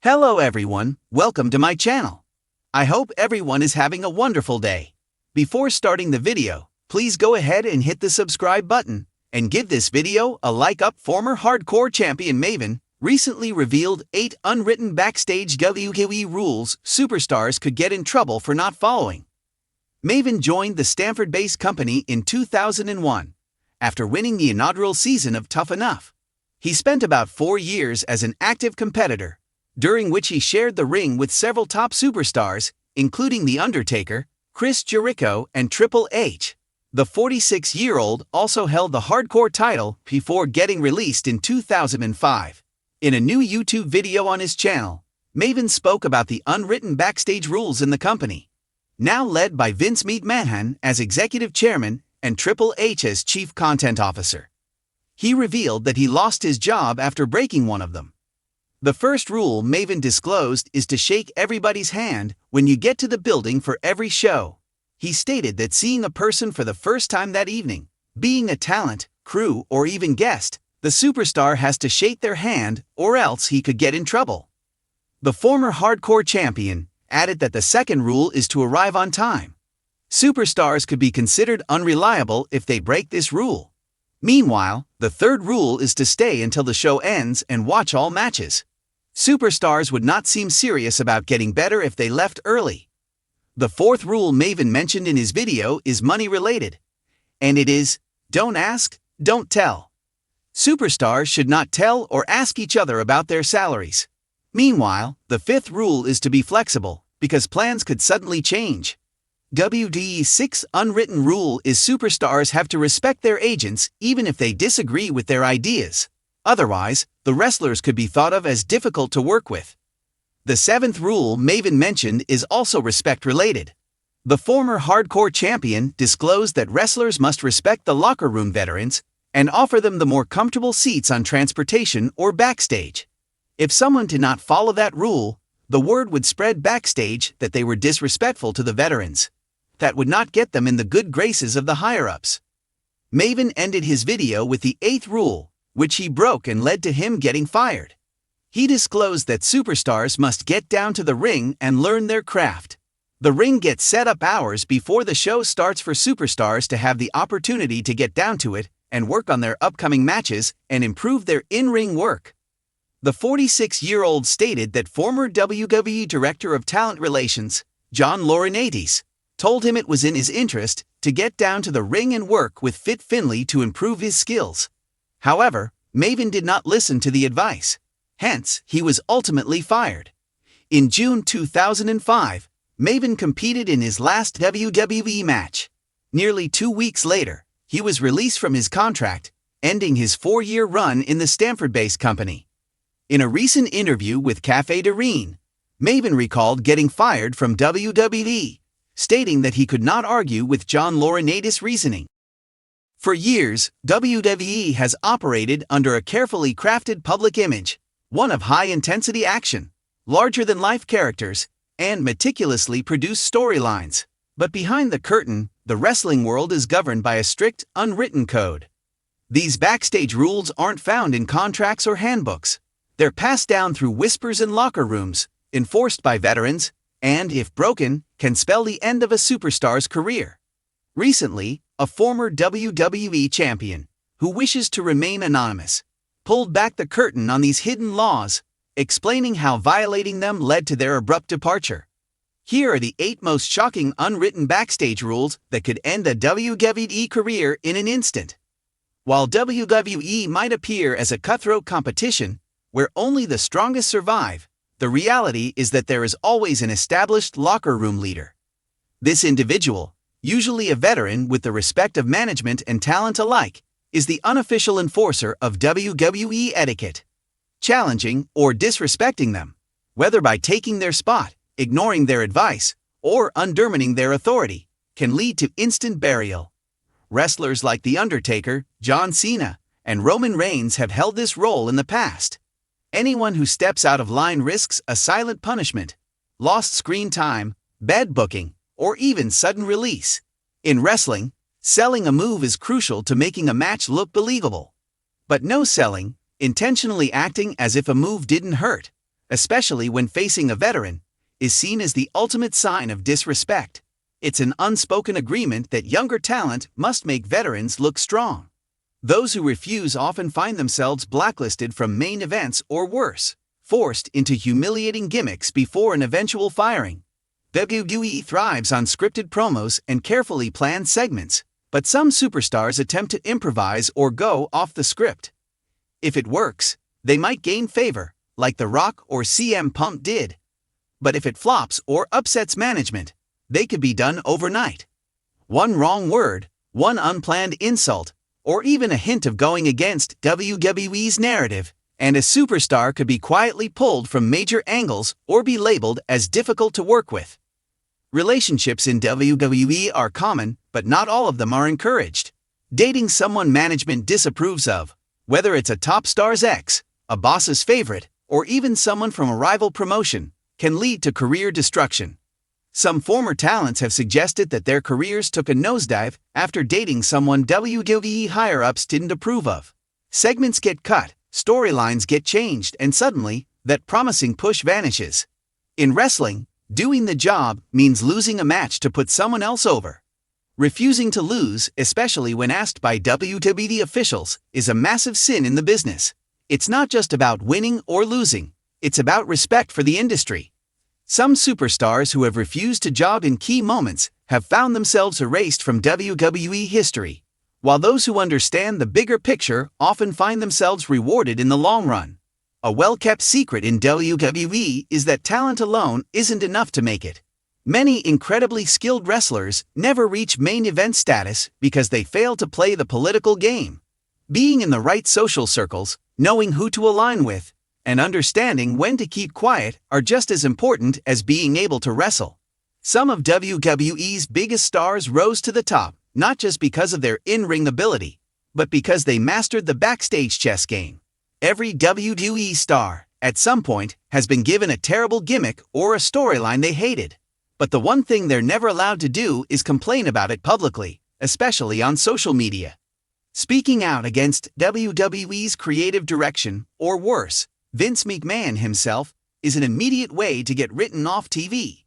Hello everyone, welcome to my channel. I hope everyone is having a wonderful day. Before starting the video, please go ahead and hit the subscribe button and give this video a like up. Former hardcore champion Maven recently revealed 8 unwritten backstage WWE rules superstars could get in trouble for not following. Maven joined the Stanford-based company in 2001 after winning the inaugural season of Tough Enough. He spent about 4 years as an active competitor, during which he shared the ring with several top superstars, including The Undertaker, Chris Jericho, and Triple H. The 46-year-old also held the hardcore title before getting released in 2005. In a new YouTube video on his channel, Maven spoke about the unwritten backstage rules in the company, now led by Vince McMahon as executive chairman and Triple H as chief content officer. He revealed that he lost his job after breaking one of them. The first rule Maven disclosed is to shake everybody's hand when you get to the building for every show. He stated that seeing a person for the first time that evening, being a talent, crew, or even guest, the superstar has to shake their hand or else he could get in trouble. The former hardcore champion added that the second rule is to arrive on time. Superstars could be considered unreliable if they break this rule. Meanwhile, the third rule is to stay until the show ends and watch all matches. Superstars would not seem serious about getting better if they left early. The fourth rule Maven mentioned in his video is money-related, and it is, don't ask, don't tell. Superstars should not tell or ask each other about their salaries. Meanwhile, the fifth rule is to be flexible, because plans could suddenly change. WWE's sixth unwritten rule is superstars have to respect their agents even if they disagree with their ideas. Otherwise, the wrestlers could be thought of as difficult to work with. The seventh rule Maven mentioned is also respect-related. The former hardcore champion disclosed that wrestlers must respect the locker room veterans and offer them the more comfortable seats on transportation or backstage. If someone did not follow that rule, the word would spread backstage that they were disrespectful to the veterans. That would not get them in the good graces of the higher-ups. Maven ended his video with the eighth rule, which he broke and led to him getting fired. He disclosed that superstars must get down to the ring and learn their craft. The ring gets set up hours before the show starts for superstars to have the opportunity to get down to it and work on their upcoming matches and improve their in-ring work. The 46-year-old stated that former WWE Director of Talent Relations, John Laurinaitis, told him it was in his interest to get down to the ring and work with Fit Finlay to improve his skills. However, Maven did not listen to the advice. Hence, he was ultimately fired. In June 2005, Maven competed in his last WWE match. Nearly 2 weeks later, he was released from his contract, ending his 4-year run in the Stanford-based company. In a recent interview with Cafe de Reen, Maven recalled getting fired from WWE, stating that he could not argue with John Laurinaitis' reasoning. For years, WWE has operated under a carefully crafted public image, one of high-intensity action, larger-than-life characters, and meticulously produced storylines. But behind the curtain, the wrestling world is governed by a strict, unwritten code. These backstage rules aren't found in contracts or handbooks. They're passed down through whispers in locker rooms, enforced by veterans, and, if broken, can spell the end of a superstar's career. Recently, a former WWE champion, who wishes to remain anonymous, pulled back the curtain on these hidden laws, explaining how violating them led to their abrupt departure. Here are the 8 most shocking unwritten backstage rules that could end a WWE career in an instant. While WWE might appear as a cutthroat competition, where only the strongest survive, the reality is that there is always an established locker room leader. This individual, usually a veteran with the respect of management and talent alike, is the unofficial enforcer of WWE etiquette. Challenging or disrespecting them, whether by taking their spot, ignoring their advice, or undermining their authority, can lead to instant burial. Wrestlers like The Undertaker, John Cena, and Roman Reigns have held this role in the past. Anyone who steps out of line risks a silent punishment, lost screen time, bad booking, or even sudden release. In wrestling, selling a move is crucial to making a match look believable. But no selling, intentionally acting as if a move didn't hurt, especially when facing a veteran, is seen as the ultimate sign of disrespect. It's an unspoken agreement that younger talent must make veterans look strong. Those who refuse often find themselves blacklisted from main events or worse, forced into humiliating gimmicks before an eventual firing. WWE thrives on scripted promos and carefully planned segments, but some superstars attempt to improvise or go off the script. If it works, they might gain favor, like The Rock or CM Punk did. But if it flops or upsets management, they could be done overnight. One wrong word, one unplanned insult, or even a hint of going against WWE's narrative, and a superstar could be quietly pulled from major angles or be labeled as difficult to work with. Relationships in WWE are common, but not all of them are encouraged. Dating someone management disapproves of, whether it's a top star's ex, a boss's favorite, or even someone from a rival promotion, can lead to career destruction. Some former talents have suggested that their careers took a nosedive after dating someone WWE higher-ups didn't approve of. Segments get cut, storylines get changed, and suddenly, that promising push vanishes. In wrestling, doing the job means losing a match to put someone else over. Refusing to lose, especially when asked by WWE officials, is a massive sin in the business. It's not just about winning or losing, it's about respect for the industry. Some superstars who have refused to job in key moments have found themselves erased from WWE history, while those who understand the bigger picture often find themselves rewarded in the long run. A well-kept secret in WWE is that talent alone isn't enough to make it. Many incredibly skilled wrestlers never reach main event status because they fail to play the political game. Being in the right social circles, knowing who to align with, and understanding when to keep quiet are just as important as being able to wrestle. Some of WWE's biggest stars rose to the top, not just because of their in-ring ability, but because they mastered the backstage chess game. Every WWE star, at some point, has been given a terrible gimmick or a storyline they hated. But the one thing they're never allowed to do is complain about it publicly, especially on social media. Speaking out against WWE's creative direction, or worse, Vince McMahon himself, is an immediate way to get written off TV.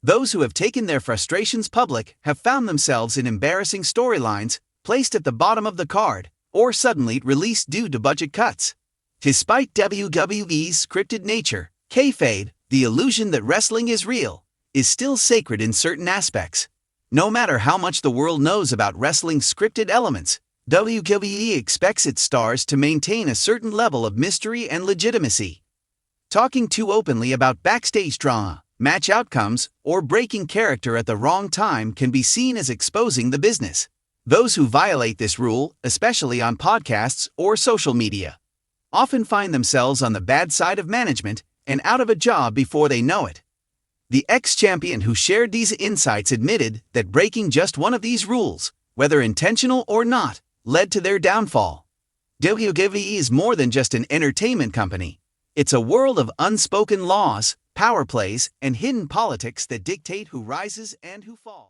Those who have taken their frustrations public have found themselves in embarrassing storylines, placed at the bottom of the card, or suddenly released due to budget cuts. Despite WWE's scripted nature, kayfabe, the illusion that wrestling is real, is still sacred in certain aspects. No matter how much the world knows about wrestling's scripted elements, WWE expects its stars to maintain a certain level of mystery and legitimacy. Talking too openly about backstage drama, match outcomes, or breaking character at the wrong time can be seen as exposing the business. Those who violate this rule, especially on podcasts or social media, often find themselves on the bad side of management and out of a job before they know it. The ex-champion who shared these insights admitted that breaking just one of these rules, whether intentional or not, led to their downfall. WWE is more than just an entertainment company. It's a world of unspoken laws, power plays, and hidden politics that dictate who rises and who falls.